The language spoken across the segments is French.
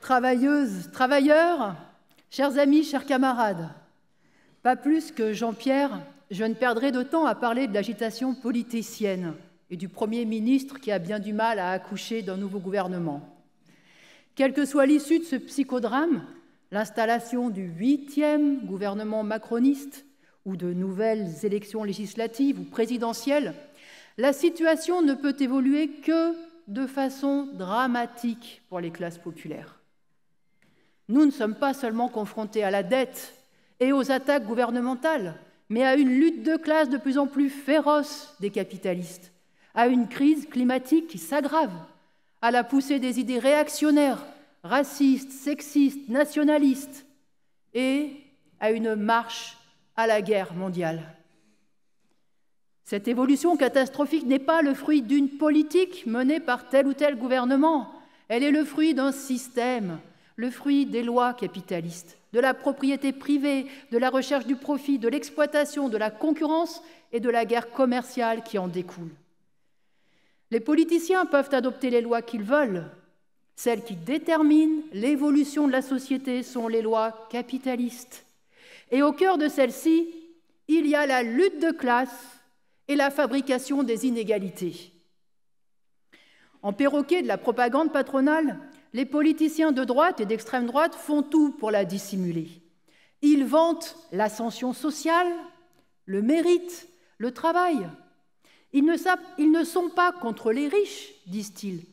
travailleuses, travailleurs, chers amis, chers camarades, pas plus que Jean-Pierre, je ne perdrai de temps à parler de l'agitation politicienne et du Premier ministre qui a bien du mal à accoucher d'un nouveau gouvernement. Quelle que soit l'issue de ce psychodrame, l'installation du 8e gouvernement macroniste ou de nouvelles élections législatives ou présidentielles, la situation ne peut évoluer que de façon dramatique pour les classes populaires. Nous ne sommes pas seulement confrontés à la dette et aux attaques gouvernementales, mais à une lutte de classe de plus en plus féroce des capitalistes, à une crise climatique qui s'aggrave, à la poussée des idées réactionnaires, racistes, sexistes, nationalistes, et à une marche à la guerre mondiale. Cette évolution catastrophique n'est pas le fruit d'une politique menée par tel ou tel gouvernement, elle est le fruit d'un système, le fruit des lois capitalistes, de la propriété privée, de la recherche du profit, de l'exploitation, de la concurrence et de la guerre commerciale qui en découle. Les politiciens peuvent adopter les lois qu'ils veulent. Celles qui déterminent l'évolution de la société sont les lois capitalistes. Et au cœur de celles-ci, il y a la lutte de classe et la fabrication des inégalités. En perroquet de la propagande patronale, les politiciens de droite et d'extrême droite font tout pour la dissimuler. Ils vantent l'ascension sociale, le mérite, le travail. Ils ne sont pas contre les riches, disent-ils.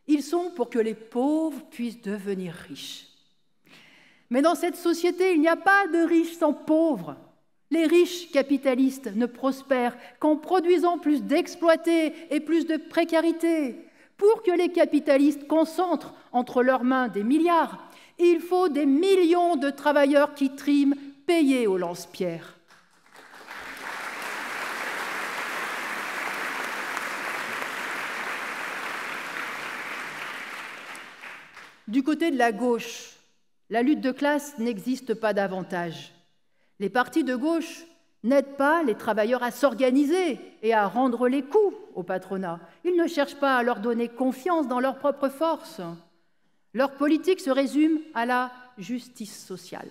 Ils sont pour que les pauvres puissent devenir riches. Mais dans cette société, il n'y a pas de riches sans pauvres. Les riches capitalistes ne prospèrent qu'en produisant plus d'exploités et plus de précarité. Pour que les capitalistes concentrent entre leurs mains des milliards, il faut des millions de travailleurs qui triment, payés au lance-pierre. Du côté de la gauche, la lutte de classe n'existe pas davantage. Les partis de gauche n'aident pas les travailleurs à s'organiser et à rendre les coups au patronat. Ils ne cherchent pas à leur donner confiance dans leurs propres forces. Leur politique se résume à la justice sociale.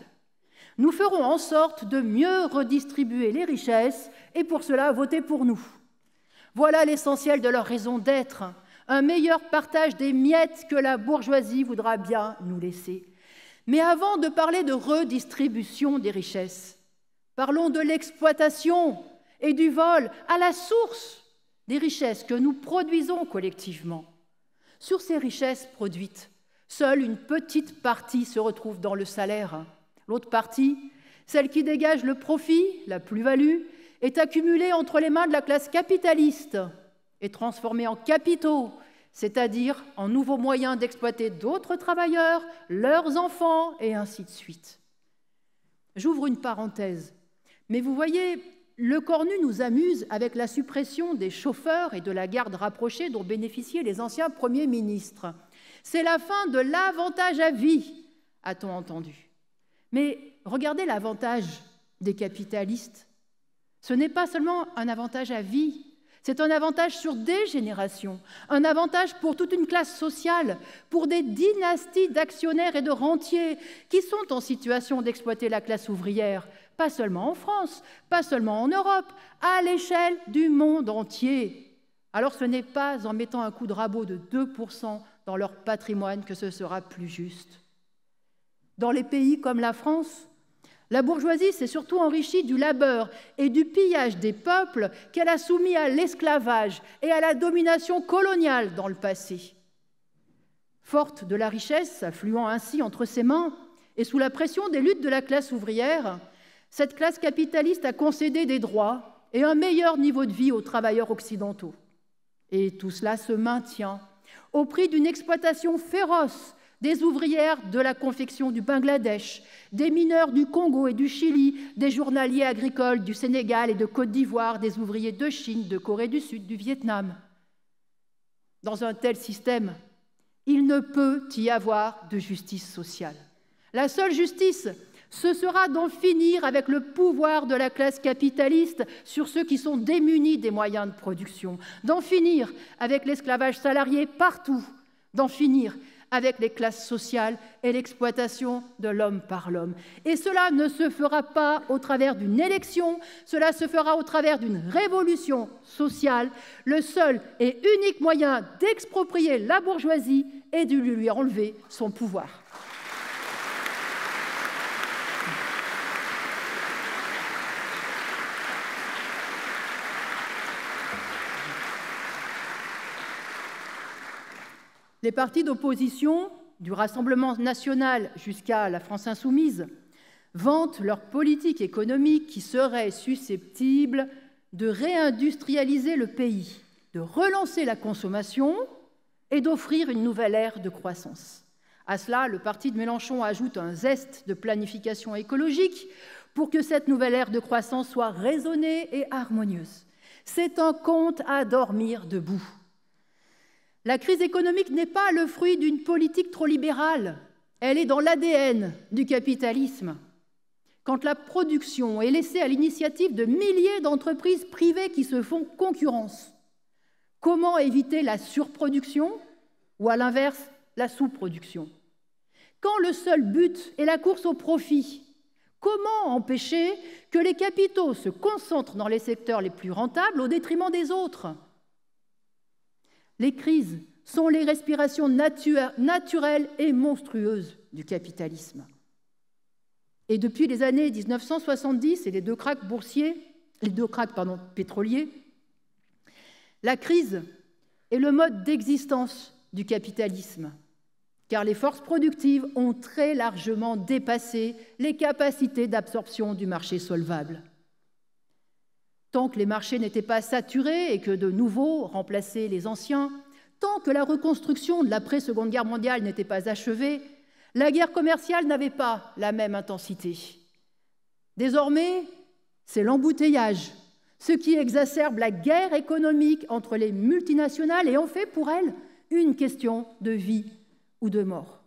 Nous ferons en sorte de mieux redistribuer les richesses et pour cela, votez pour nous. Voilà l'essentiel de leur raison d'être. Un meilleur partage des miettes que la bourgeoisie voudra bien nous laisser. Mais avant de parler de redistribution des richesses, parlons de l'exploitation et du vol à la source des richesses que nous produisons collectivement. Sur ces richesses produites, seule une petite partie se retrouve dans le salaire. L'autre partie, celle qui dégage le profit, la plus-value, est accumulée entre les mains de la classe capitaliste et transformée en capitaux, c'est-à-dire en nouveaux moyens d'exploiter d'autres travailleurs, leurs enfants, et ainsi de suite. J'ouvre une parenthèse, mais vous voyez, le Cornu nous amuse avec la suppression des chauffeurs et de la garde rapprochée dont bénéficiaient les anciens premiers ministres. C'est la fin de l'avantage à vie, a-t-on entendu. Mais regardez l'avantage des capitalistes. Ce n'est pas seulement un avantage à vie, c'est un avantage sur des générations, un avantage pour toute une classe sociale, pour des dynasties d'actionnaires et de rentiers qui sont en situation d'exploiter la classe ouvrière, pas seulement en France, pas seulement en Europe, à l'échelle du monde entier. Alors ce n'est pas en mettant un coup de rabot de 2% dans leur patrimoine que ce sera plus juste. Dans les pays comme la France, la bourgeoisie s'est surtout enrichie du labeur et du pillage des peuples qu'elle a soumis à l'esclavage et à la domination coloniale dans le passé. Forte de la richesse, affluant ainsi entre ses mains, et sous la pression des luttes de la classe ouvrière, cette classe capitaliste a concédé des droits et un meilleur niveau de vie aux travailleurs occidentaux. Et tout cela se maintient au prix d'une exploitation féroce des ouvrières de la confection du Bangladesh, des mineurs du Congo et du Chili, des journaliers agricoles du Sénégal et de Côte d'Ivoire, des ouvriers de Chine, de Corée du Sud, du Vietnam. Dans un tel système, il ne peut y avoir de justice sociale. La seule justice, ce sera d'en finir avec le pouvoir de la classe capitaliste sur ceux qui sont démunis des moyens de production, d'en finir avec l'esclavage salarié partout, d'en finir avec les classes sociales et l'exploitation de l'homme par l'homme. Et cela ne se fera pas au travers d'une élection, cela se fera au travers d'une révolution sociale, le seul et unique moyen d'exproprier la bourgeoisie et de lui enlever son pouvoir. Les partis d'opposition, du Rassemblement national jusqu'à la France insoumise, vantent leur politique économique qui serait susceptible de réindustrialiser le pays, de relancer la consommation et d'offrir une nouvelle ère de croissance. À cela, le parti de Mélenchon ajoute un zeste de planification écologique pour que cette nouvelle ère de croissance soit raisonnée et harmonieuse. C'est un conte à dormir debout. La crise économique n'est pas le fruit d'une politique trop libérale, elle est dans l'ADN du capitalisme. Quand la production est laissée à l'initiative de milliers d'entreprises privées qui se font concurrence, comment éviter la surproduction ou à l'inverse la sous-production? Quand le seul but est la course au profit, comment empêcher que les capitaux se concentrent dans les secteurs les plus rentables au détriment des autres? Les crises sont les respirations naturelles et monstrueuses du capitalisme. Et depuis les années 1970 et les deux cracks pétroliers, la crise est le mode d'existence du capitalisme, car les forces productives ont très largement dépassé les capacités d'absorption du marché solvable. Tant que les marchés n'étaient pas saturés et que de nouveaux remplaçaient les anciens, tant que la reconstruction de l'après-Seconde Guerre mondiale n'était pas achevée, la guerre commerciale n'avait pas la même intensité. Désormais, c'est l'embouteillage, ce qui exacerbe la guerre économique entre les multinationales et en fait pour elles une question de vie ou de mort.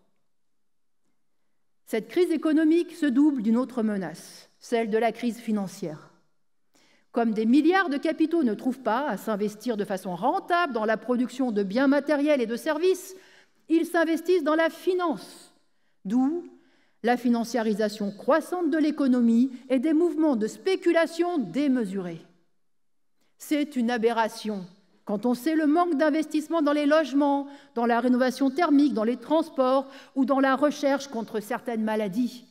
Cette crise économique se double d'une autre menace, celle de la crise financière. Comme des milliards de capitaux ne trouvent pas à s'investir de façon rentable dans la production de biens matériels et de services, ils s'investissent dans la finance, d'où la financiarisation croissante de l'économie et des mouvements de spéculation démesurés. C'est une aberration quand on sait le manque d'investissement dans les logements, dans la rénovation thermique, dans les transports ou dans la recherche contre certaines maladies.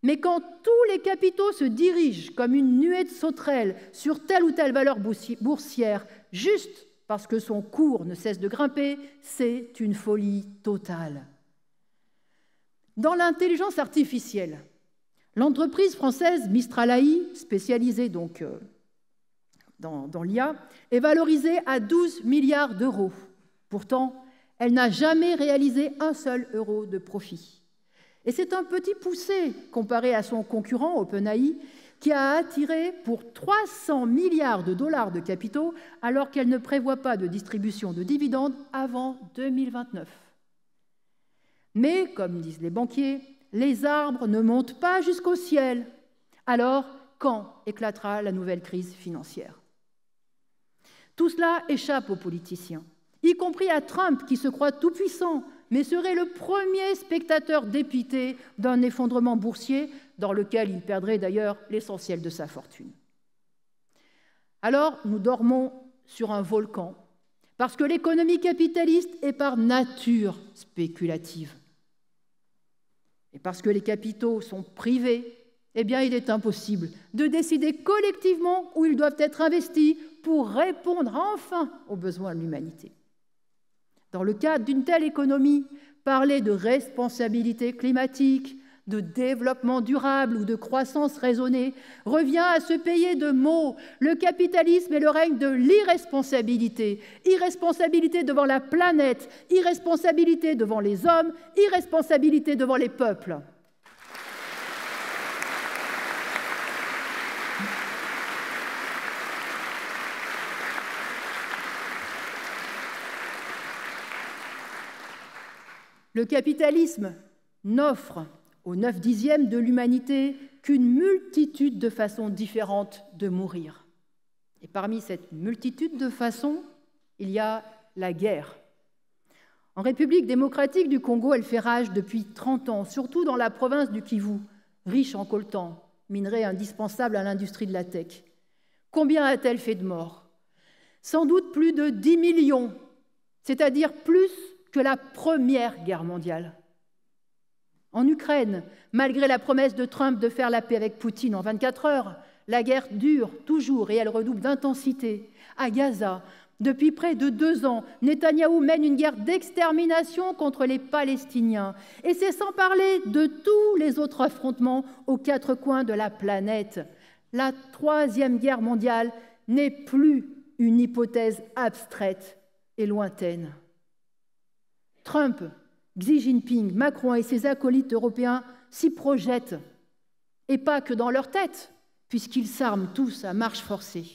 Mais quand tous les capitaux se dirigent comme une nuée de sauterelles sur telle ou telle valeur boursière, juste parce que son cours ne cesse de grimper, c'est une folie totale. Dans l'intelligence artificielle, l'entreprise française Mistral AI, spécialisée donc dans l'IA, est valorisée à 12 milliards d'euros. Pourtant, elle n'a jamais réalisé un seul euro de profit. Et c'est un petit poussé comparé à son concurrent OpenAI, qui a attiré pour 300 milliards de dollars de capitaux alors qu'elle ne prévoit pas de distribution de dividendes avant 2029. Mais, comme disent les banquiers, les arbres ne montent pas jusqu'au ciel. Alors, quand éclatera la nouvelle crise financière? Tout cela échappe aux politiciens, y compris à Trump qui se croit tout-puissant, mais serait le premier spectateur dépité d'un effondrement boursier dans lequel il perdrait d'ailleurs l'essentiel de sa fortune. Alors, nous dormons sur un volcan, parce que l'économie capitaliste est par nature spéculative. Et parce que les capitaux sont privés, eh bien, il est impossible de décider collectivement où ils doivent être investis pour répondre enfin aux besoins de l'humanité. Dans le cadre d'une telle économie, parler de responsabilité climatique, de développement durable ou de croissance raisonnée revient à se payer de mots. Le capitalisme est le règne de l'irresponsabilité. Irresponsabilité devant la planète, irresponsabilité devant les hommes, irresponsabilité devant les peuples. Le capitalisme n'offre aux 9/10 de l'humanité qu'une multitude de façons différentes de mourir. Et parmi cette multitude de façons, il y a la guerre. En République démocratique du Congo, elle fait rage depuis 30 ans, surtout dans la province du Kivu, riche en coltan, minerai indispensable à l'industrie de la tech. Combien a-t-elle fait de morts? Sans doute plus de 10 millions, c'est-à-dire plus que la Première Guerre mondiale. En Ukraine, malgré la promesse de Trump de faire la paix avec Poutine en 24 heures, la guerre dure toujours et elle redouble d'intensité. À Gaza, depuis près de 2 ans, Netanyahou mène une guerre d'extermination contre les Palestiniens. Et c'est sans parler de tous les autres affrontements aux 4 coins de la planète. La Troisième Guerre mondiale n'est plus une hypothèse abstraite et lointaine. Trump, Xi Jinping, Macron et ses acolytes européens s'y projettent, et pas que dans leur tête, puisqu'ils s'arment tous à marche forcée.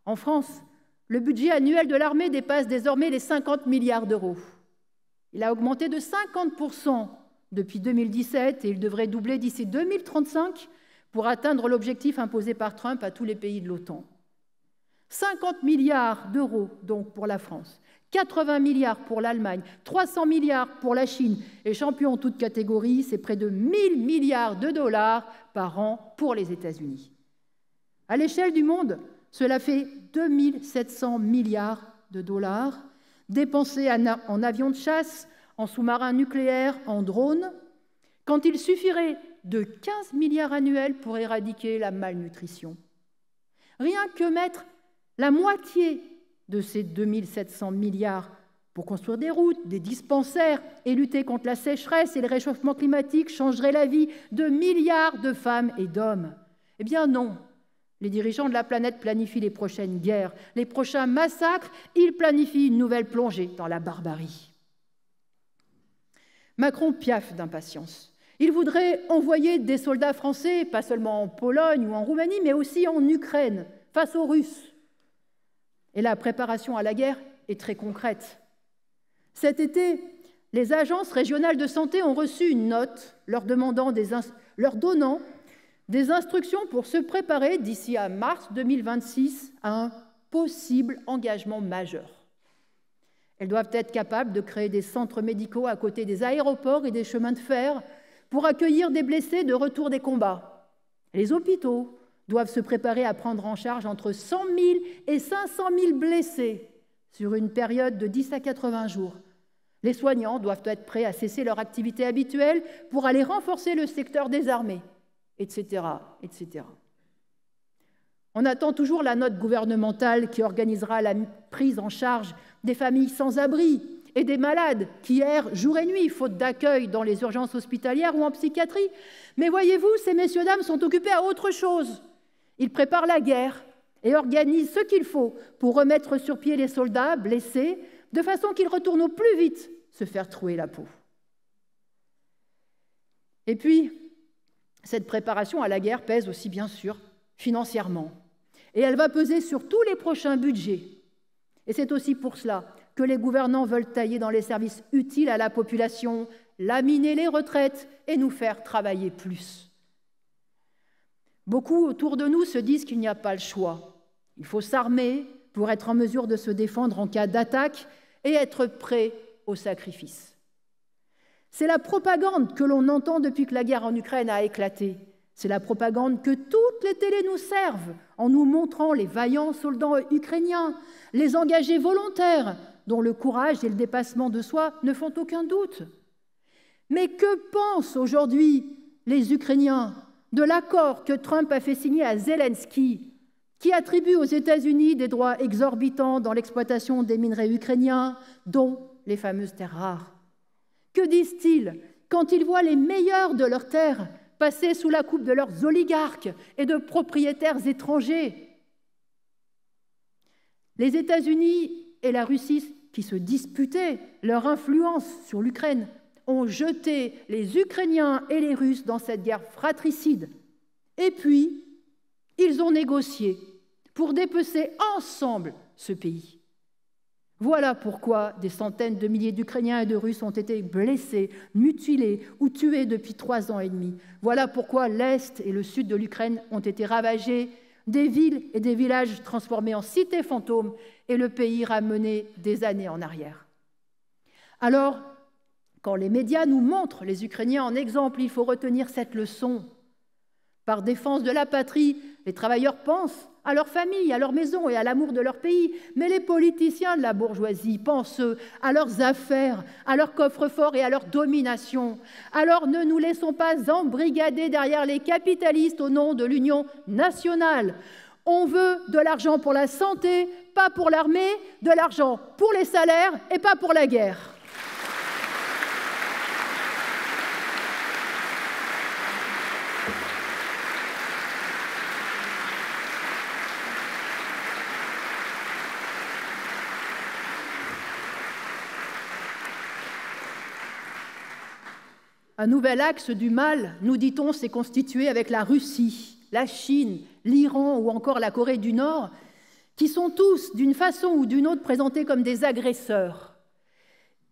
En France, le budget annuel de l'armée dépasse désormais les 50 milliards d'euros. Il a augmenté de 50% depuis 2017 et il devrait doubler d'ici 2035 pour atteindre l'objectif imposé par Trump à tous les pays de l'OTAN. 50 milliards d'euros donc pour la France, 80 milliards pour l'Allemagne, 300 milliards pour la Chine et champion en toute catégorie, c'est près de 1000 milliards de dollars par an pour les États-Unis. À l'échelle du monde, cela fait 2700 milliards de dollars dépensés en avions de chasse, en sous-marins nucléaires, en drones, quand il suffirait de 15 milliards annuels pour éradiquer la malnutrition. Rien que mettre la moitié de ces 2700 milliards pour construire des routes, des dispensaires et lutter contre la sécheresse et le réchauffement climatique changerait la vie de milliards de femmes et d'hommes. Eh bien non, les dirigeants de la planète planifient les prochaines guerres, les prochains massacres, ils planifient une nouvelle plongée dans la barbarie. Macron piaffe d'impatience. Il voudrait envoyer des soldats français, pas seulement en Pologne ou en Roumanie, mais aussi en Ukraine, face aux Russes. Et la préparation à la guerre est très concrète. Cet été, les agences régionales de santé ont reçu une note leur donnant des instructions pour se préparer d'ici à mars 2026 à un possible engagement majeur. Elles doivent être capables de créer des centres médicaux à côté des aéroports et des chemins de fer pour accueillir des blessés de retour des combats. Les hôpitaux doivent se préparer à prendre en charge entre 100 000 et 500 000 blessés sur une période de 10 à 80 jours. Les soignants doivent être prêts à cesser leur activité habituelle pour aller renforcer le secteur des armées, etc., etc. On attend toujours la note gouvernementale qui organisera la prise en charge des familles sans abri et des malades qui errent jour et nuit, faute d'accueil dans les urgences hospitalières ou en psychiatrie. Mais voyez-vous, ces messieurs-dames sont occupés à autre chose. Ils préparent la guerre et organisent ce qu'il faut pour remettre sur pied les soldats blessés, de façon qu'ils retournent au plus vite se faire trouer la peau. Et puis, cette préparation à la guerre pèse aussi, bien sûr, financièrement. Et elle va peser sur tous les prochains budgets. Et c'est aussi pour cela que les gouvernants veulent tailler dans les services utiles à la population, laminer les retraites et nous faire travailler plus. Beaucoup autour de nous se disent qu'il n'y a pas le choix. Il faut s'armer pour être en mesure de se défendre en cas d'attaque et être prêt au sacrifice. C'est la propagande que l'on entend depuis que la guerre en Ukraine a éclaté. C'est la propagande que toutes les télés nous servent en nous montrant les vaillants soldats ukrainiens, les engagés volontaires dont le courage et le dépassement de soi ne font aucun doute. Mais que pensent aujourd'hui les Ukrainiens de l'accord que Trump a fait signer à Zelensky, qui attribue aux États-Unis des droits exorbitants dans l'exploitation des minerais ukrainiens, dont les fameuses terres rares? Que disent-ils quand ils voient les meilleurs de leurs terres passer sous la coupe de leurs oligarques et de propriétaires étrangers? Les États-Unis et la Russie, qui se disputaient leur influence sur l'Ukraine, ont jeté les Ukrainiens et les Russes dans cette guerre fratricide. Et puis, ils ont négocié pour dépecer ensemble ce pays. Voilà pourquoi des centaines de milliers d'Ukrainiens et de Russes ont été blessés, mutilés ou tués depuis 3 ans et demi. Voilà pourquoi l'Est et le Sud de l'Ukraine ont été ravagés, des villes et des villages transformés en cités fantômes et le pays ramené des années en arrière. Alors, quand les médias nous montrent les Ukrainiens en exemple, il faut retenir cette leçon. Par défense de la patrie, les travailleurs pensent à leur famille, à leur maison et à l'amour de leur pays. Mais les politiciens de la bourgeoisie pensent, eux, à leurs affaires, à leur coffre-fort et à leur domination. Alors ne nous laissons pas embrigader derrière les capitalistes au nom de l'union nationale. On veut de l'argent pour la santé, pas pour l'armée, de l'argent pour les salaires et pas pour la guerre. Un nouvel axe du mal, nous dit-on, s'est constitué avec la Russie, la Chine, l'Iran ou encore la Corée du Nord, qui sont tous, d'une façon ou d'une autre, présentés comme des agresseurs.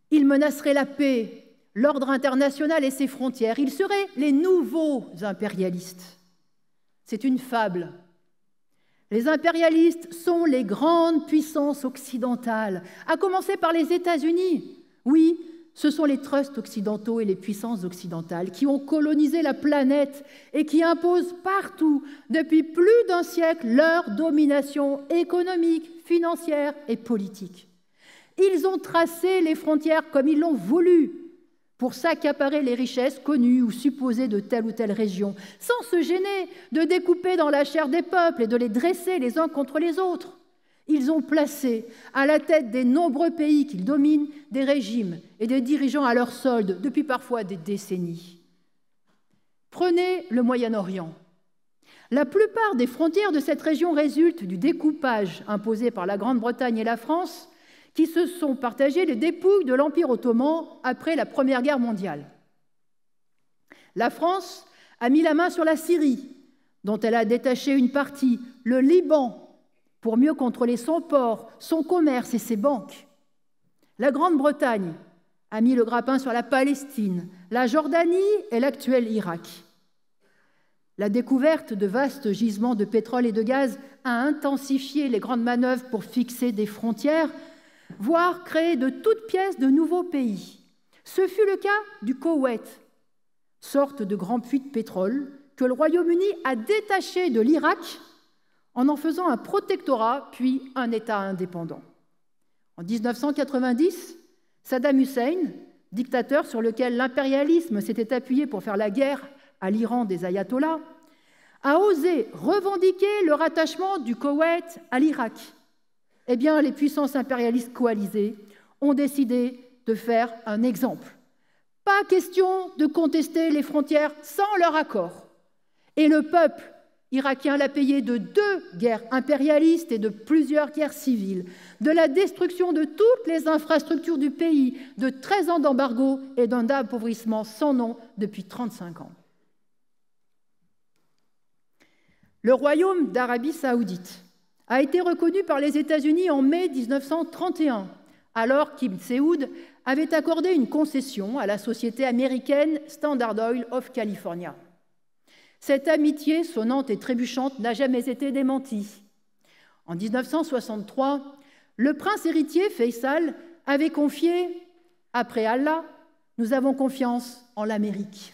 Ils menaceraient la paix, l'ordre international et ses frontières. Ils seraient les nouveaux impérialistes. C'est une fable. Les impérialistes sont les grandes puissances occidentales, à commencer par les États-Unis. Oui, ce sont les trusts occidentaux et les puissances occidentales qui ont colonisé la planète et qui imposent partout, depuis plus d'un siècle, leur domination économique, financière et politique. Ils ont tracé les frontières comme ils l'ont voulu pour s'accaparer les richesses connues ou supposées de telle ou telle région, sans se gêner de découper dans la chair des peuples et de les dresser les uns contre les autres. Ils ont placé à la tête des nombreux pays qu'ils dominent des régimes et des dirigeants à leur solde depuis parfois des décennies. Prenez le Moyen-Orient. La plupart des frontières de cette région résultent du découpage imposé par la Grande-Bretagne et la France qui se sont partagées les dépouilles de l'Empire ottoman après la Première Guerre mondiale. La France a mis la main sur la Syrie, dont elle a détaché une partie, le Liban, pour mieux contrôler son port, son commerce et ses banques. La Grande-Bretagne a mis le grappin sur la Palestine, la Jordanie et l'actuel Irak. La découverte de vastes gisements de pétrole et de gaz a intensifié les grandes manœuvres pour fixer des frontières, voire créer de toutes pièces de nouveaux pays. Ce fut le cas du Koweït, sorte de grand puits de pétrole que le Royaume-Uni a détaché de l'Irak en faisant un protectorat, puis un État indépendant. En 1990, Saddam Hussein, dictateur sur lequel l'impérialisme s'était appuyé pour faire la guerre à l'Iran des ayatollahs, a osé revendiquer le rattachement du Koweït à l'Irak. Eh bien, les puissances impérialistes coalisées ont décidé de faire un exemple. Pas question de contester les frontières sans leur accord. Et le peuple irakien l'a payé de 2 guerres impérialistes et de plusieurs guerres civiles, de la destruction de toutes les infrastructures du pays, de 13 ans d'embargo et d'un appauvrissement sans nom depuis 35 ans. Le royaume d'Arabie saoudite a été reconnu par les États-Unis en mai 1931, alors qu'Ibn Saoud avait accordé une concession à la société américaine Standard Oil of California. Cette amitié sonnante et trébuchante n'a jamais été démentie. En 1963, le prince héritier Faisal avait confié « Après Allah, nous avons confiance en l'Amérique ».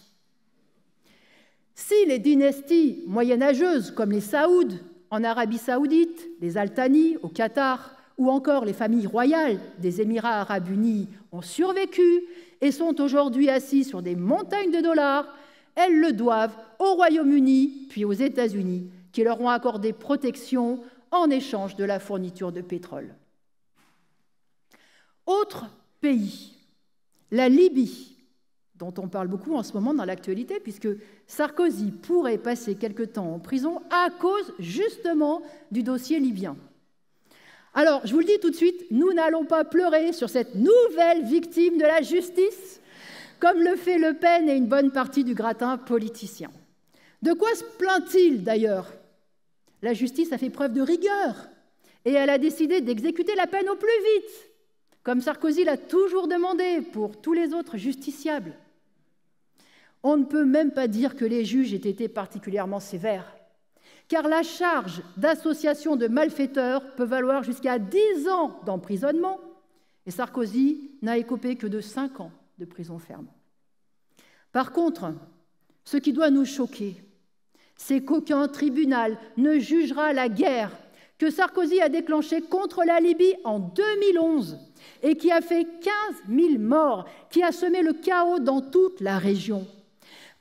Si les dynasties moyenâgeuses comme les Saouds en Arabie saoudite, les Al Thani au Qatar ou encore les familles royales des Émirats arabes unis ont survécu et sont aujourd'hui assis sur des montagnes de dollars, elles le doivent au Royaume-Uni puis aux États-Unis qui leur ont accordé protection en échange de la fourniture de pétrole. Autre pays, la Libye, dont on parle beaucoup en ce moment dans l'actualité, puisque Sarkozy pourrait passer quelque temps en prison à cause justement du dossier libyen. Alors, je vous le dis tout de suite, nous n'allons pas pleurer sur cette nouvelle victime de la justice, comme le fait Le Pen et une bonne partie du gratin politicien. De quoi se plaint-il d'ailleurs? La justice a fait preuve de rigueur et elle a décidé d'exécuter la peine au plus vite, comme Sarkozy l'a toujours demandé pour tous les autres justiciables. On ne peut même pas dire que les juges aient été particulièrement sévères, car la charge d'association de malfaiteurs peut valoir jusqu'à 10 ans d'emprisonnement Et Sarkozy n'a écopé que de 5 ans de prison ferme. Par contre, ce qui doit nous choquer, c'est qu'aucun tribunal ne jugera la guerre que Sarkozy a déclenchée contre la Libye en 2011 et qui a fait 15 000 morts, qui a semé le chaos dans toute la région.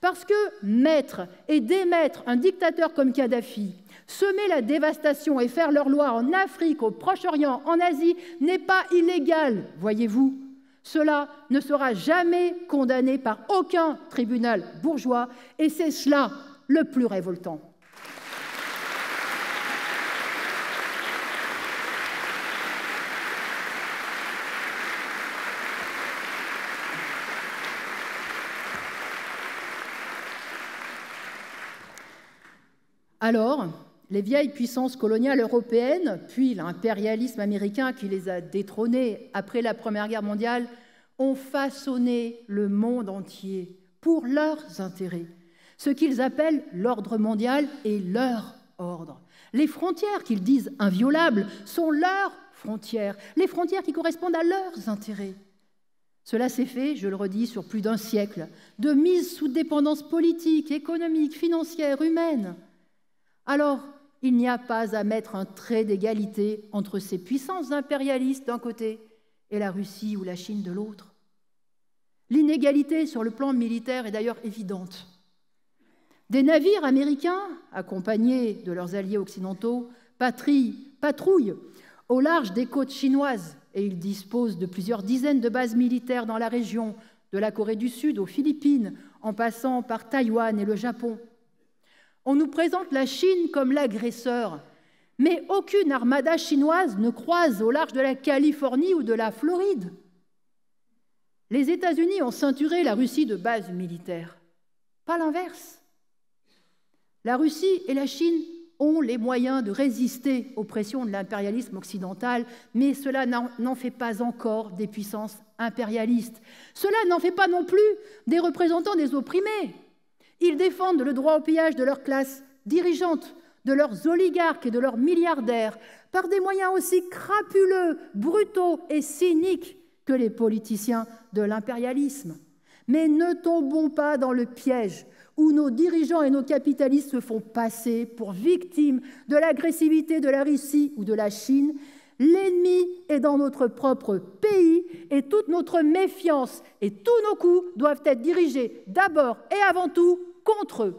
Parce que mettre et démettre un dictateur comme Kadhafi, semer la dévastation et faire leur loi en Afrique, au Proche-Orient, en Asie, n'est pas illégal, voyez-vous. Cela ne sera jamais condamné par aucun tribunal bourgeois, et c'est cela le plus révoltant. Alors, les vieilles puissances coloniales européennes, puis l'impérialisme américain qui les a détrônées après la Première Guerre mondiale, ont façonné le monde entier pour leurs intérêts, ce qu'ils appellent l'ordre mondial et leur ordre. Les frontières qu'ils disent inviolables sont leurs frontières, les frontières qui correspondent à leurs intérêts. Cela s'est fait, je le redis, sur plus d'un siècle, de mise sous dépendance politique, économique, financière, humaine. Alors, il n'y a pas à mettre un trait d'égalité entre ces puissances impérialistes d'un côté et la Russie ou la Chine de l'autre. L'inégalité sur le plan militaire est d'ailleurs évidente. Des navires américains, accompagnés de leurs alliés occidentaux, patrouillent au large des côtes chinoises et ils disposent de plusieurs dizaines de bases militaires dans la région, de la Corée du Sud aux Philippines, en passant par Taïwan et le Japon. On nous présente la Chine comme l'agresseur, mais aucune armada chinoise ne croise au large de la Californie ou de la Floride. Les États-Unis ont ceinturé la Russie de bases militaires, pas l'inverse. La Russie et la Chine ont les moyens de résister aux pressions de l'impérialisme occidental, mais cela n'en fait pas encore des puissances impérialistes. Cela n'en fait pas non plus des représentants des opprimés. Ils défendent le droit au pillage de leur classe dirigeante, de leurs oligarques et de leurs milliardaires, par des moyens aussi crapuleux, brutaux et cyniques que les politiciens de l'impérialisme. Mais ne tombons pas dans le piège où nos dirigeants et nos capitalistes se font passer pour victimes de l'agressivité de la Russie ou de la Chine. L'ennemi est dans notre propre pays et toute notre méfiance et tous nos coups doivent être dirigés d'abord et avant tout contre eux.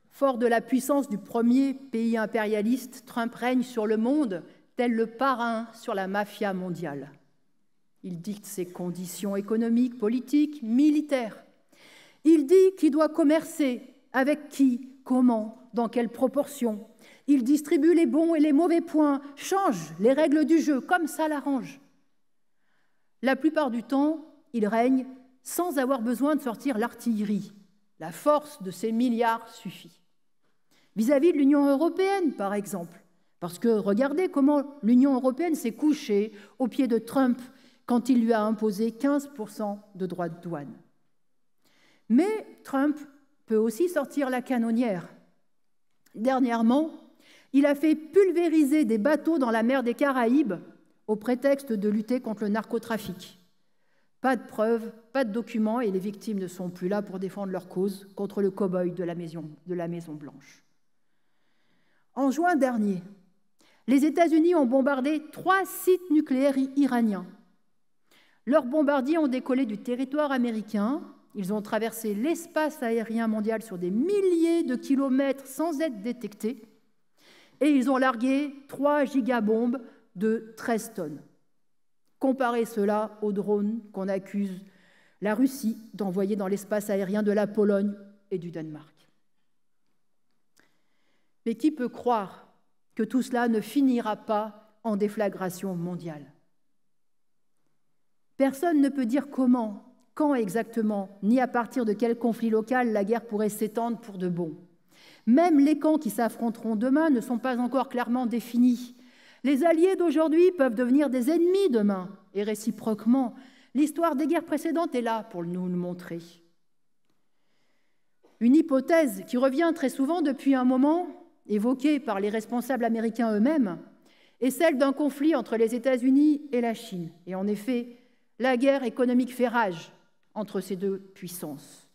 Fort de la puissance du premier pays impérialiste, Trump règne sur le monde tel le parrain sur la mafia mondiale. Il dicte ses conditions économiques, politiques, militaires. Il dit qui doit commercer, avec qui, comment, dans quelles proportions. Il distribue les bons et les mauvais points, change les règles du jeu, comme ça l'arrange. La plupart du temps, il règne sans avoir besoin de sortir l'artillerie. La force de ses milliards suffit. Vis-à-vis de l'Union européenne, par exemple. Parce que regardez comment l'Union européenne s'est couchée au pied de Trump quand il lui a imposé 15% de droits de douane. Mais Trump peut aussi sortir la canonnière. Dernièrement, il a fait pulvériser des bateaux dans la mer des Caraïbes au prétexte de lutter contre le narcotrafic. Pas de preuves, pas de documents et les victimes ne sont plus là pour défendre leur cause contre le cow-boy de la Maison-Blanche. En juin dernier, les États-Unis ont bombardé 3 sites nucléaires iraniens. Leurs bombardiers ont décollé du territoire américain, ils ont traversé l'espace aérien mondial sur des milliers de kilomètres sans être détectés, et ils ont largué 3 gigabombes de 13 tonnes. Comparez cela aux drones qu'on accuse la Russie d'envoyer dans l'espace aérien de la Pologne et du Danemark. Mais qui peut croire que tout cela ne finira pas en déflagration mondiale? Personne ne peut dire comment, quand exactement, ni à partir de quel conflit local la guerre pourrait s'étendre pour de bon. Même les camps qui s'affronteront demain ne sont pas encore clairement définis. Les alliés d'aujourd'hui peuvent devenir des ennemis demain, et réciproquement. L'histoire des guerres précédentes est là pour nous le montrer. Une hypothèse qui revient très souvent depuis un moment, évoquée par les responsables américains eux-mêmes, est celle d'un conflit entre les États-Unis et la Chine. Et en effet, la guerre économique fait rage entre ces deux puissances.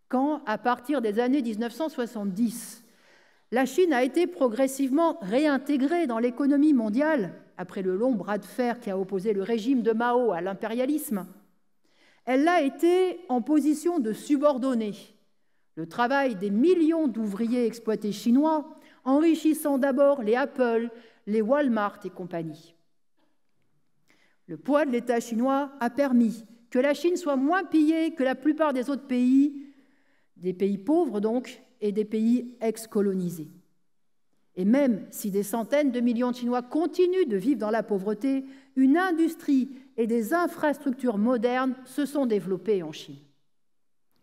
Quand, à partir des années 1970, la Chine a été progressivement réintégrée dans l'économie mondiale, après le long bras de fer qui a opposé le régime de Mao à l'impérialisme, elle l'a été en position de subordonner le travail des millions d'ouvriers exploités chinois, enrichissant d'abord les Apple, les Walmart et compagnie. Le poids de l'État chinois a permis que la Chine soit moins pillée que la plupart des autres pays, des pays pauvres donc, et des pays ex-colonisés. Et même si des centaines de millions de Chinois continuent de vivre dans la pauvreté, une industrie et des infrastructures modernes se sont développées en Chine.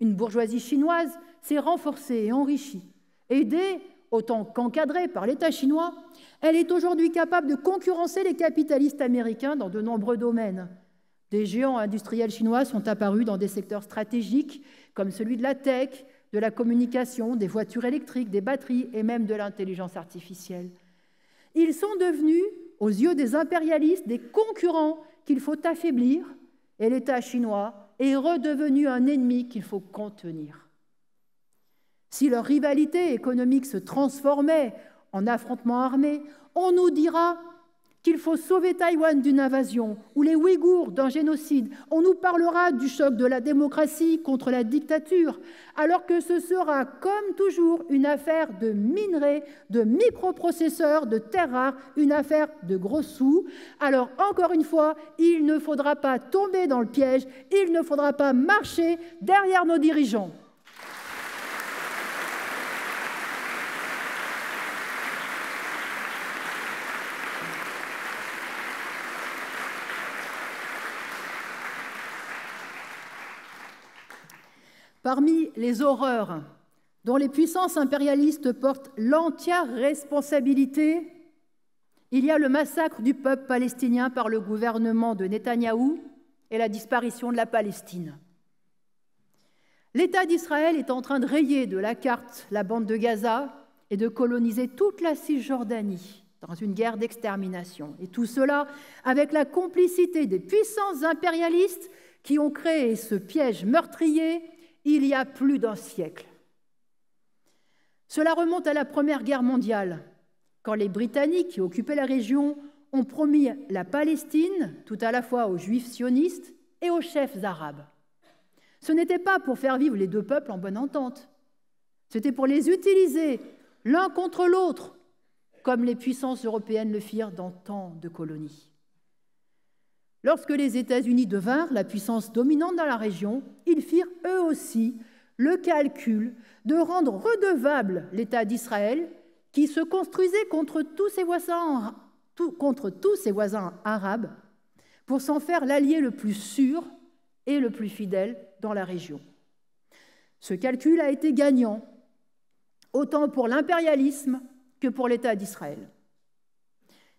Une bourgeoisie chinoise s'est renforcée et enrichie. Aidée autant qu'encadrée par l'État chinois, elle est aujourd'hui capable de concurrencer les capitalistes américains dans de nombreux domaines. Des géants industriels chinois sont apparus dans des secteurs stratégiques comme celui de la tech, de la communication, des voitures électriques, des batteries et même de l'intelligence artificielle. Ils sont devenus, aux yeux des impérialistes, des concurrents qu'il faut affaiblir, et l'État chinois est redevenu un ennemi qu'il faut contenir. Si leur rivalité économique se transformait en affrontement armé, on nous dira qu'il faut sauver Taïwan d'une invasion ou les Ouïghours d'un génocide. On nous parlera du choc de la démocratie contre la dictature, alors que ce sera, comme toujours, une affaire de minerais, de microprocesseurs, de terres rares, une affaire de gros sous. Alors, encore une fois, il ne faudra pas tomber dans le piège, il ne faudra pas marcher derrière nos dirigeants. Parmi les horreurs dont les puissances impérialistes portent l'entière responsabilité, il y a le massacre du peuple palestinien par le gouvernement de Netanyahou et la disparition de la Palestine. L'État d'Israël est en train de rayer de la carte la bande de Gaza et de coloniser toute la Cisjordanie dans une guerre d'extermination. Et tout cela avec la complicité des puissances impérialistes qui ont créé ce piège meurtrier il y a plus d'un siècle. Cela remonte à la Première Guerre mondiale, quand les Britanniques qui occupaient la région ont promis la Palestine, tout à la fois aux Juifs sionistes et aux chefs arabes. Ce n'était pas pour faire vivre les deux peuples en bonne entente, c'était pour les utiliser l'un contre l'autre, comme les puissances européennes le firent dans tant de colonies. Lorsque les États-Unis devinrent la puissance dominante dans la région, ils firent eux aussi le calcul de rendre redevable l'État d'Israël qui se construisait contre tous ses voisins arabes pour s'en faire l'allié le plus sûr et le plus fidèle dans la région. Ce calcul a été gagnant, autant pour l'impérialisme que pour l'État d'Israël.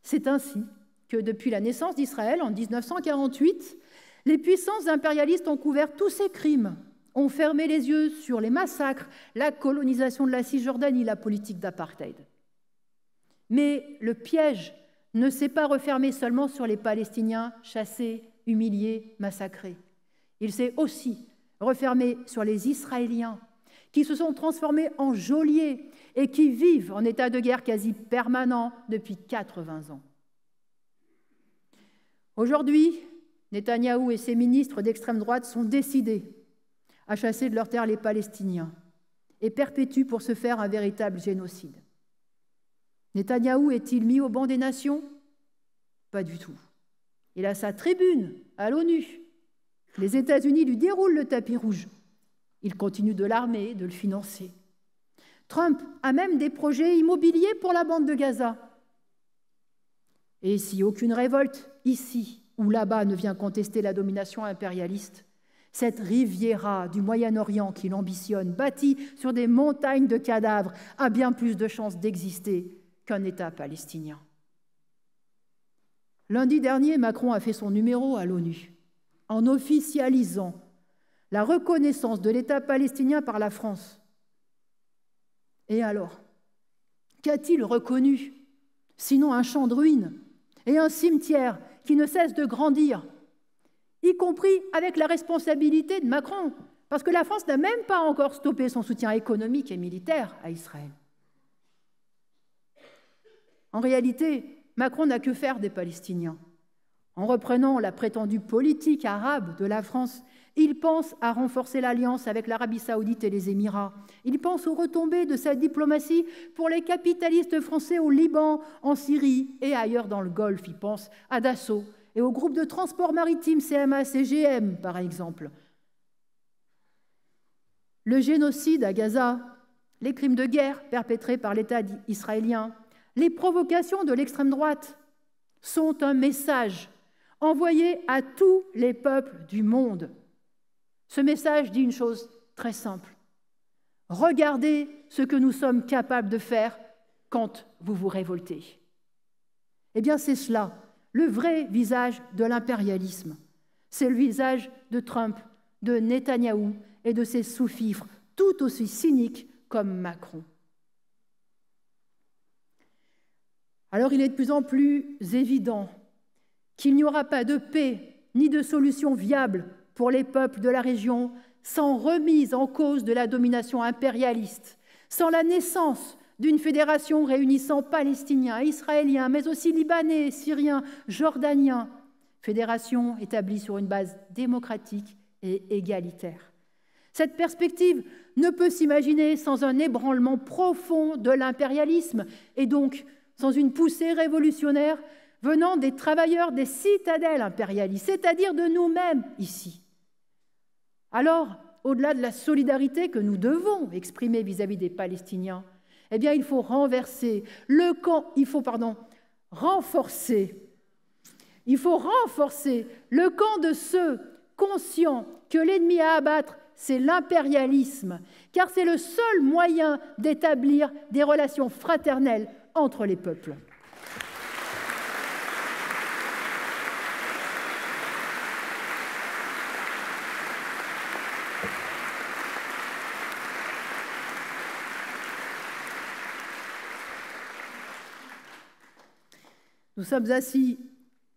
C'est ainsi que depuis la naissance d'Israël en 1948, les puissances impérialistes ont couvert tous ces crimes, ont fermé les yeux sur les massacres, la colonisation de la Cisjordanie, la politique d'apartheid. Mais le piège ne s'est pas refermé seulement sur les Palestiniens chassés, humiliés, massacrés. Il s'est aussi refermé sur les Israéliens qui se sont transformés en geôliers et qui vivent en état de guerre quasi permanent depuis 80 ans. Aujourd'hui, Netanyahou et ses ministres d'extrême droite sont décidés à chasser de leurs terres les Palestiniens et perpétuent pour ce faire un véritable génocide. Netanyahou est-il mis au banc des nations? Pas du tout. Il a sa tribune à l'ONU. Les États-Unis lui déroulent le tapis rouge. Il continue de l'armer, de le financer. Trump a même des projets immobiliers pour la bande de Gaza. Et si aucune révolte, ici ou là-bas, ne vient contester la domination impérialiste, cette Riviera du Moyen-Orient qu'il ambitionne, bâtie sur des montagnes de cadavres, a bien plus de chances d'exister qu'un État palestinien. Lundi dernier, Macron a fait son numéro à l'ONU en officialisant la reconnaissance de l'État palestinien par la France. Et alors, qu'a-t-il reconnu, sinon un champ de ruines et un cimetière qui ne cesse de grandir, y compris avec la responsabilité de Macron, parce que la France n'a même pas encore stoppé son soutien économique et militaire à Israël. En réalité, Macron n'a que faire des Palestiniens. En reprenant la prétendue politique arabe de la France, il pense à renforcer l'alliance avec l'Arabie saoudite et les Émirats. Il pense aux retombées de sa diplomatie pour les capitalistes français au Liban, en Syrie et ailleurs dans le Golfe. Il pense à Dassault et au groupe de transport maritime CMA-CGM, par exemple. Le génocide à Gaza, les crimes de guerre perpétrés par l'État israélien, les provocations de l'extrême droite sont un message envoyé à tous les peuples du monde. Ce message dit une chose très simple. Regardez ce que nous sommes capables de faire quand vous vous révoltez. Eh bien, c'est cela, le vrai visage de l'impérialisme. C'est le visage de Trump, de Netanyahou et de ses sous-fifres, tout aussi cyniques comme Macron. Alors, il est de plus en plus évident qu'il n'y aura pas de paix ni de solution viable pour les peuples de la région sans remise en cause de la domination impérialiste, sans la naissance d'une fédération réunissant Palestiniens, Israéliens, mais aussi Libanais, Syriens, Jordaniens, fédération établie sur une base démocratique et égalitaire. Cette perspective ne peut s'imaginer sans un ébranlement profond de l'impérialisme et donc sans une poussée révolutionnaire venant des travailleurs des citadelles impérialistes, c'est-à-dire de nous-mêmes ici. Alors, au-delà de la solidarité que nous devons exprimer vis-à-vis des Palestiniens, eh bien, il faut renforcer le camp de ceux conscients que l'ennemi à abattre, c'est l'impérialisme, car c'est le seul moyen d'établir des relations fraternelles entre les peuples. Nous sommes assis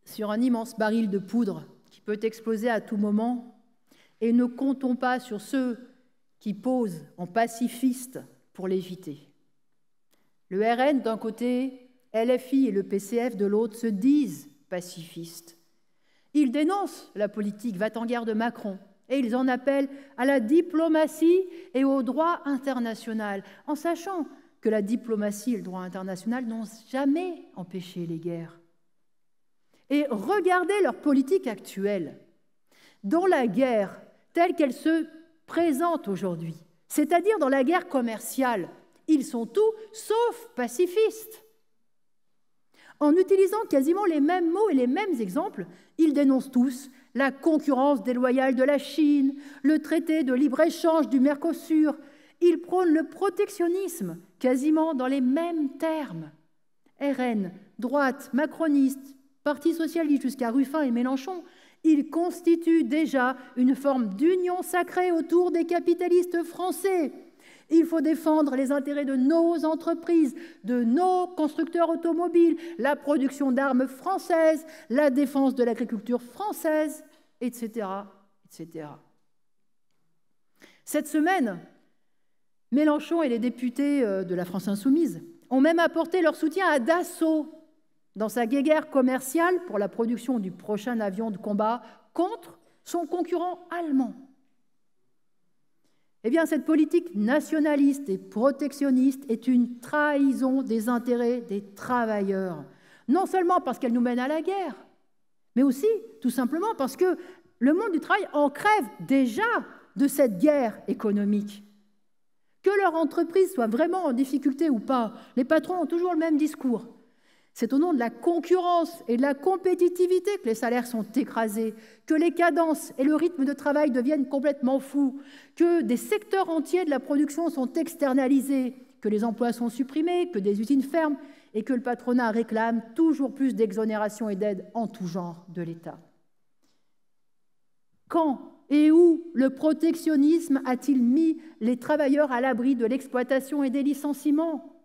sur un immense baril de poudre qui peut exploser à tout moment et ne comptons pas sur ceux qui posent en pacifistes pour l'éviter. Le RN d'un côté, LFI et le PCF de l'autre se disent pacifistes. Ils dénoncent la politique va-t-en-guerre de Macron et ils en appellent à la diplomatie et au droit international, en sachant que la diplomatie et le droit international n'ont jamais empêché les guerres. Et regardez leur politique actuelle. Dans la guerre telle qu'elle se présente aujourd'hui, c'est-à-dire dans la guerre commerciale, ils sont tout sauf pacifistes. En utilisant quasiment les mêmes mots et les mêmes exemples, ils dénoncent tous la concurrence déloyale de la Chine, le traité de libre-échange du Mercosur. Ils prônent le protectionnisme, quasiment dans les mêmes termes. RN, droite, macroniste, Parti socialiste jusqu'à Ruffin et Mélenchon, ils constituent déjà une forme d'union sacrée autour des capitalistes français. Il faut défendre les intérêts de nos entreprises, de nos constructeurs automobiles, la production d'armes françaises, la défense de l'agriculture française, etc., etc. Cette semaine, Mélenchon et les députés de la France Insoumise ont même apporté leur soutien à Dassault dans sa guéguerre commerciale pour la production du prochain avion de combat contre son concurrent allemand. Eh bien, cette politique nationaliste et protectionniste est une trahison des intérêts des travailleurs, non seulement parce qu'elle nous mène à la guerre, mais aussi, tout simplement, parce que le monde du travail en crève déjà de cette guerre économique. Que leur entreprise soit vraiment en difficulté ou pas, les patrons ont toujours le même discours. C'est au nom de la concurrence et de la compétitivité que les salaires sont écrasés, que les cadences et le rythme de travail deviennent complètement fous, que des secteurs entiers de la production sont externalisés, que les emplois sont supprimés, que des usines ferment et que le patronat réclame toujours plus d'exonérations et d'aides en tout genre de l'État. Quand et où le protectionnisme a-t-il mis les travailleurs à l'abri de l'exploitation et des licenciements?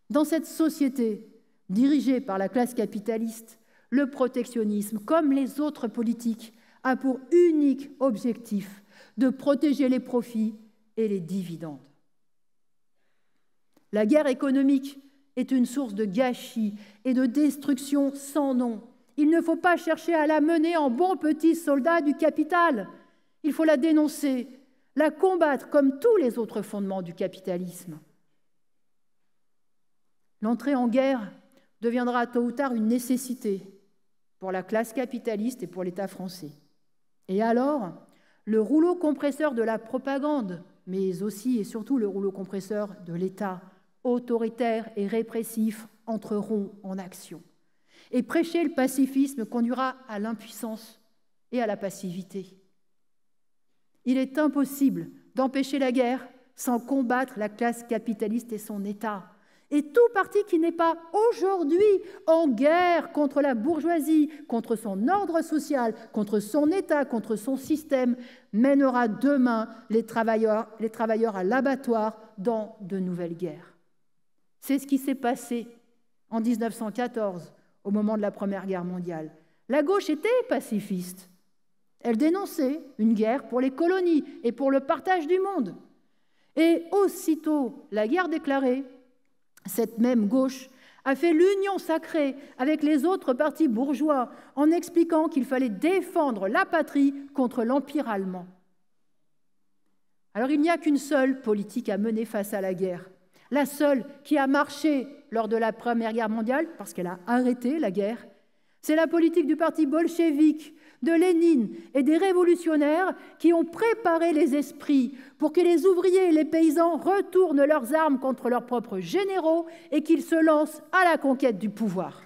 Dans cette société dirigée par la classe capitaliste, le protectionnisme, comme les autres politiques, a pour unique objectif de protéger les profits et les dividendes. La guerre économique est une source de gâchis et de destruction sans nom. Il ne faut pas chercher à la mener en bons petits soldats du capital. Il faut la dénoncer, la combattre comme tous les autres fondements du capitalisme. L'entrée en guerre deviendra tôt ou tard une nécessité pour la classe capitaliste et pour l'État français. Et alors, le rouleau compresseur de la propagande, mais aussi et surtout le rouleau compresseur de l'État autoritaire et répressif entreront en action. Et prêcher le pacifisme conduira à l'impuissance et à la passivité. Il est impossible d'empêcher la guerre sans combattre la classe capitaliste et son État. Et tout parti qui n'est pas aujourd'hui en guerre contre la bourgeoisie, contre son ordre social, contre son État, contre son système, mènera demain les travailleurs à l'abattoir dans de nouvelles guerres. C'est ce qui s'est passé en 1914, au moment de la Première Guerre mondiale. La gauche était pacifiste. Elle dénonçait une guerre pour les colonies et pour le partage du monde. Et aussitôt la guerre déclarée, cette même gauche a fait l'union sacrée avec les autres partis bourgeois en expliquant qu'il fallait défendre la patrie contre l'Empire allemand. Alors il n'y a qu'une seule politique à mener face à la guerre, la seule qui a marché lors de la Première Guerre mondiale, parce qu'elle a arrêté la guerre, c'est la politique du parti bolchevique, de Lénine et des révolutionnaires qui ont préparé les esprits pour que les ouvriers et les paysans retournent leurs armes contre leurs propres généraux et qu'ils se lancent à la conquête du pouvoir.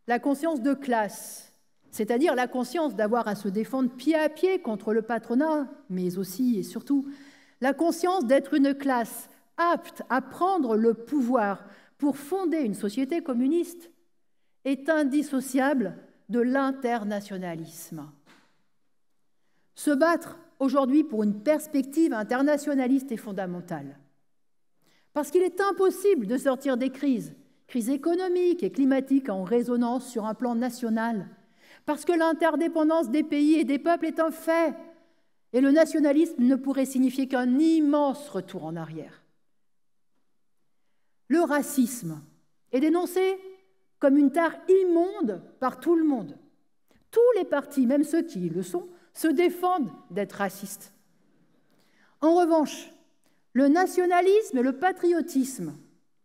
La conscience de classe, c'est-à-dire la conscience d'avoir à se défendre pied à pied contre le patronat, mais aussi et surtout la conscience d'être une classe apte à prendre le pouvoir pour fonder une société communiste, est indissociable de l'internationalisme. Se battre aujourd'hui pour une perspective internationaliste est fondamental, parce qu'il est impossible de sortir des crises économiques et climatiques en résonance sur un plan national, parce que l'interdépendance des pays et des peuples est un fait, et le nationalisme ne pourrait signifier qu'un immense retour en arrière. Le racisme est dénoncé comme une tare immonde par tout le monde. Tous les partis, même ceux qui le sont, se défendent d'être racistes. En revanche, le nationalisme et le patriotisme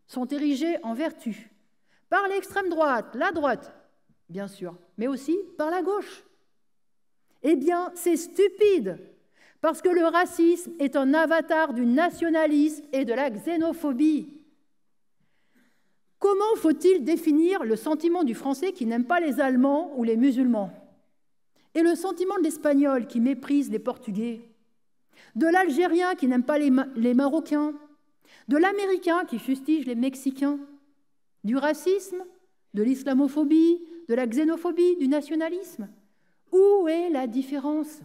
sont érigés en vertu par l'extrême droite, la droite, bien sûr, mais aussi par la gauche. Eh bien, c'est stupide, parce que le racisme est un avatar du nationalisme et de la xénophobie. Comment faut-il définir le sentiment du Français qui n'aime pas les Allemands ou les musulmans, et le sentiment de l'Espagnol qui méprise les Portugais, de l'Algérien qui n'aime pas les Marocains, de l'Américain qui fustige les Mexicains, du racisme, de l'islamophobie, de la xénophobie, du nationalisme? Où est la différence?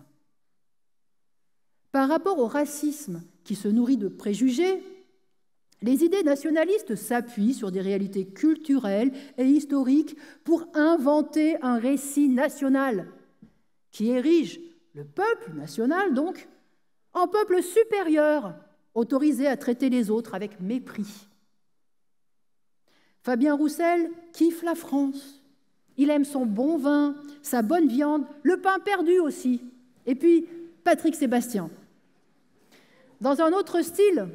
Par rapport au racisme qui se nourrit de préjugés, les idées nationalistes s'appuient sur des réalités culturelles et historiques pour inventer un récit national qui érige le peuple national, donc, en peuple supérieur, autorisé à traiter les autres avec mépris. Fabien Roussel kiffe la France. Il aime son bon vin, sa bonne viande, le pain perdu aussi. Et puis, Patrick Sébastien. Dans un autre style,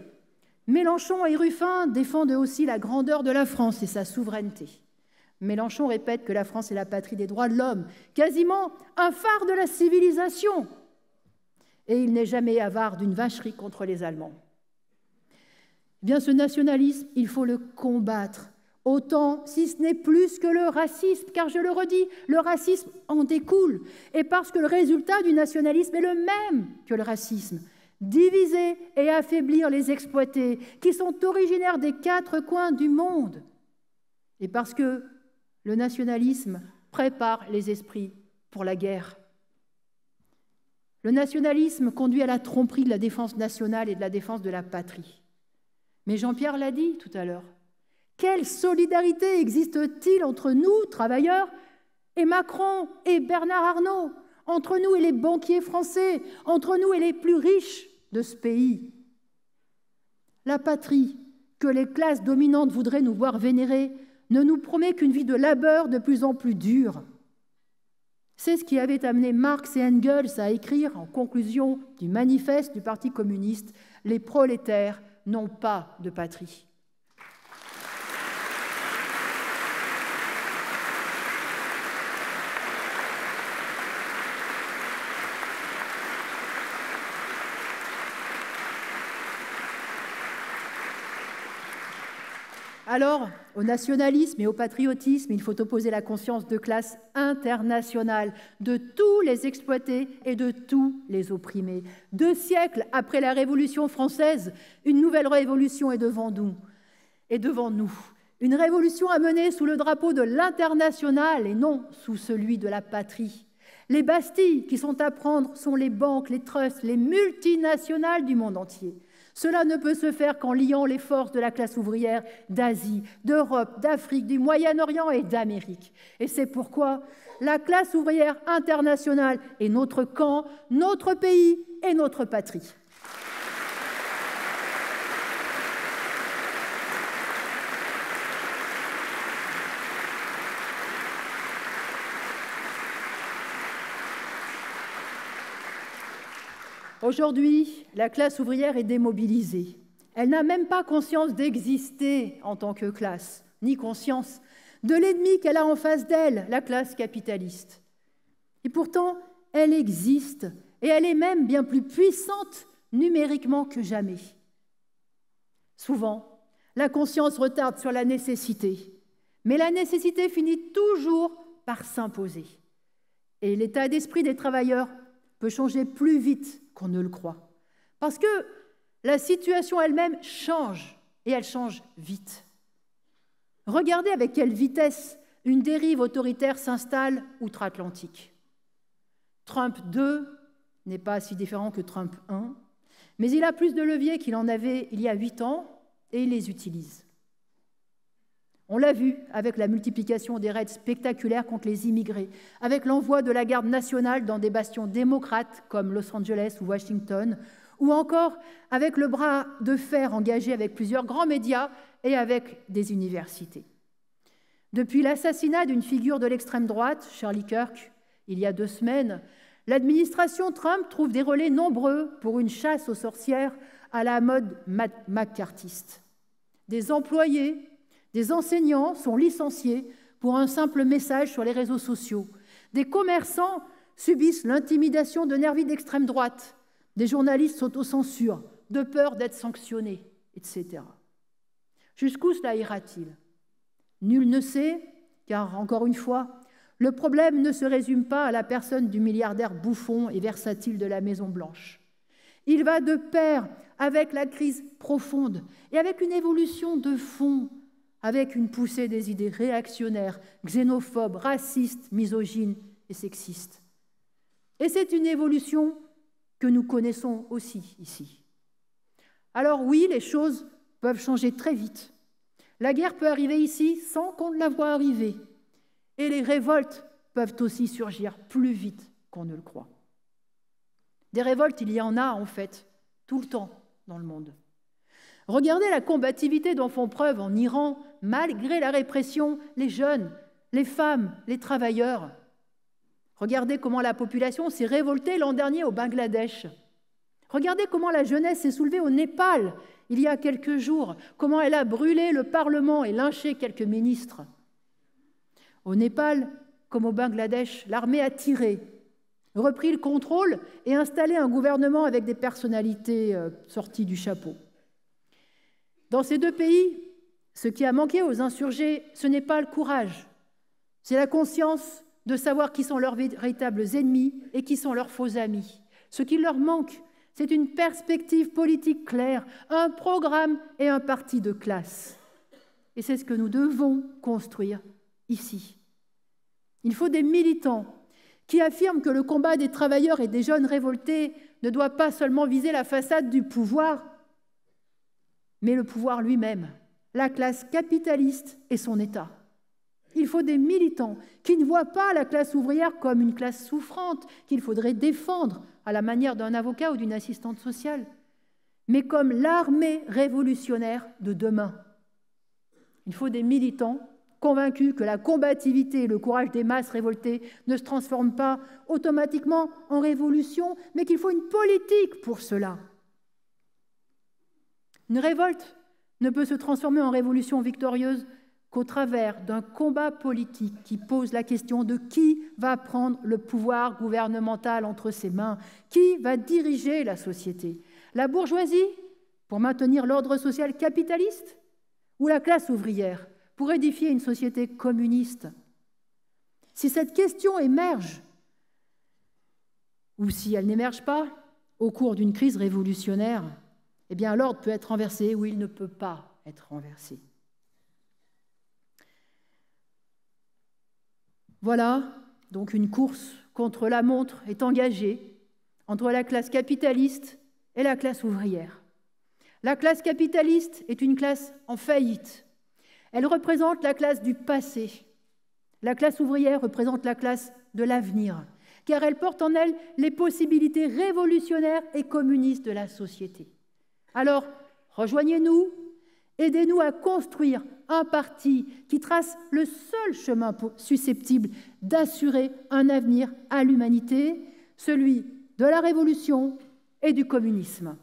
Mélenchon et Ruffin défendent aussi la grandeur de la France et sa souveraineté. Mélenchon répète que la France est la patrie des droits de l'homme, quasiment un phare de la civilisation. Et il n'est jamais avare d'une vacherie contre les Allemands. Eh bien, ce nationalisme, il faut le combattre autant, si ce n'est plus que le racisme, car je le redis, le racisme en découle, et parce que le résultat du nationalisme est le même que le racisme, diviser et affaiblir les exploités qui sont originaires des 4 coins du monde, et parce que le nationalisme prépare les esprits pour la guerre. Le nationalisme conduit à la tromperie de la défense nationale et de la défense de la patrie. Mais Jean-Pierre l'a dit tout à l'heure. Quelle solidarité existe-t-il entre nous, travailleurs, et Macron et Bernard Arnault, entre nous et les banquiers français, entre nous et les plus riches de ce pays? La patrie que les classes dominantes voudraient nous voir vénérer ne nous promet qu'une vie de labeur de plus en plus dure. C'est ce qui avait amené Marx et Engels à écrire en conclusion du manifeste du Parti communiste « Les prolétaires n'ont pas de patrie ». Alors, au nationalisme et au patriotisme, il faut opposer la conscience de classe internationale de tous les exploités et de tous les opprimés. 2 siècles après la Révolution française, une nouvelle révolution est devant nous. Une révolution à mener sous le drapeau de l'international et non sous celui de la patrie. Les bastilles qui sont à prendre sont les banques, les trusts, les multinationales du monde entier. Cela ne peut se faire qu'en liant les forces de la classe ouvrière d'Asie, d'Europe, d'Afrique, du Moyen-Orient et d'Amérique. Et c'est pourquoi la classe ouvrière internationale est notre camp, notre pays et notre patrie. Aujourd'hui, la classe ouvrière est démobilisée. Elle n'a même pas conscience d'exister en tant que classe, ni conscience de l'ennemi qu'elle a en face d'elle, la classe capitaliste. Et pourtant, elle existe, et elle est même bien plus puissante numériquement que jamais. Souvent, la conscience retarde sur la nécessité, mais la nécessité finit toujours par s'imposer. Et l'état d'esprit des travailleurs peut changer plus vite qu'on ne le croit. Parce que la situation elle-même change, et elle change vite. Regardez avec quelle vitesse une dérive autoritaire s'installe outre-Atlantique. Trump 2 n'est pas si différent que Trump 1, mais il a plus de leviers qu'il en avait il y a 8 ans, et il les utilise. On l'a vu avec la multiplication des raids spectaculaires contre les immigrés, avec l'envoi de la garde nationale dans des bastions démocrates comme Los Angeles ou Washington, ou encore avec le bras de fer engagé avec plusieurs grands médias et avec des universités. Depuis l'assassinat d'une figure de l'extrême droite, Charlie Kirk, il y a 2 semaines, l'administration Trump trouve des relais nombreux pour une chasse aux sorcières à la mode McCarthyiste. Des employés, des enseignants sont licenciés pour un simple message sur les réseaux sociaux. Des commerçants subissent l'intimidation de nervis d'extrême droite. Des journalistes s'autocensurent de peur d'être sanctionnés, etc. Jusqu'où cela ira-t-il? Nul ne sait, car, encore une fois, le problème ne se résume pas à la personne du milliardaire bouffon et versatile de la Maison-Blanche. Il va de pair avec la crise profonde et avec une évolution de fond, avec une poussée des idées réactionnaires, xénophobes, racistes, misogynes et sexistes. Et c'est une évolution que nous connaissons aussi ici. Alors oui, les choses peuvent changer très vite. La guerre peut arriver ici sans qu'on la voie arriver. Et les révoltes peuvent aussi surgir plus vite qu'on ne le croit. Des révoltes, il y en a en fait, tout le temps dans le monde. Regardez la combativité dont font preuve en Iran, malgré la répression, les jeunes, les femmes, les travailleurs. Regardez comment la population s'est révoltée l'an dernier au Bangladesh. Regardez comment la jeunesse s'est soulevée au Népal il y a quelques jours, comment elle a brûlé le Parlement et lynché quelques ministres. Au Népal, comme au Bangladesh, l'armée a tiré, repris le contrôle et installé un gouvernement avec des personnalités sorties du chapeau. Dans ces 2 pays, Ce qui a manqué aux insurgés, ce n'est pas le courage, c'est la conscience de savoir qui sont leurs véritables ennemis et qui sont leurs faux amis. Ce qui leur manque, c'est une perspective politique claire, un programme et un parti de classe. Et c'est ce que nous devons construire ici. Il faut des militants qui affirment que le combat des travailleurs et des jeunes révoltés ne doit pas seulement viser la façade du pouvoir, mais le pouvoir lui-même, la classe capitaliste et son État. Il faut des militants qui ne voient pas la classe ouvrière comme une classe souffrante qu'il faudrait défendre à la manière d'un avocat ou d'une assistante sociale, mais comme l'armée révolutionnaire de demain. Il faut des militants convaincus que la combativité et le courage des masses révoltées ne se transforment pas automatiquement en révolution, mais qu'il faut une politique pour cela. Une révolte ne peut se transformer en révolution victorieuse qu'au travers d'un combat politique qui pose la question de qui va prendre le pouvoir gouvernemental entre ses mains, qui va diriger la société. La bourgeoisie, pour maintenir l'ordre social capitaliste, ou la classe ouvrière, pour édifier une société communiste. Si cette question émerge, ou si elle n'émerge pas au cours d'une crise révolutionnaire, eh bien l'ordre peut être renversé ou il ne peut pas être renversé. Voilà, donc une course contre la montre est engagée entre la classe capitaliste et la classe ouvrière. La classe capitaliste est une classe en faillite. Elle représente la classe du passé. La classe ouvrière représente la classe de l'avenir, car elle porte en elle les possibilités révolutionnaires et communistes de la société. Alors, rejoignez-nous, aidez-nous à construire un parti qui trace le seul chemin susceptible d'assurer un avenir à l'humanité, celui de la révolution et du communisme.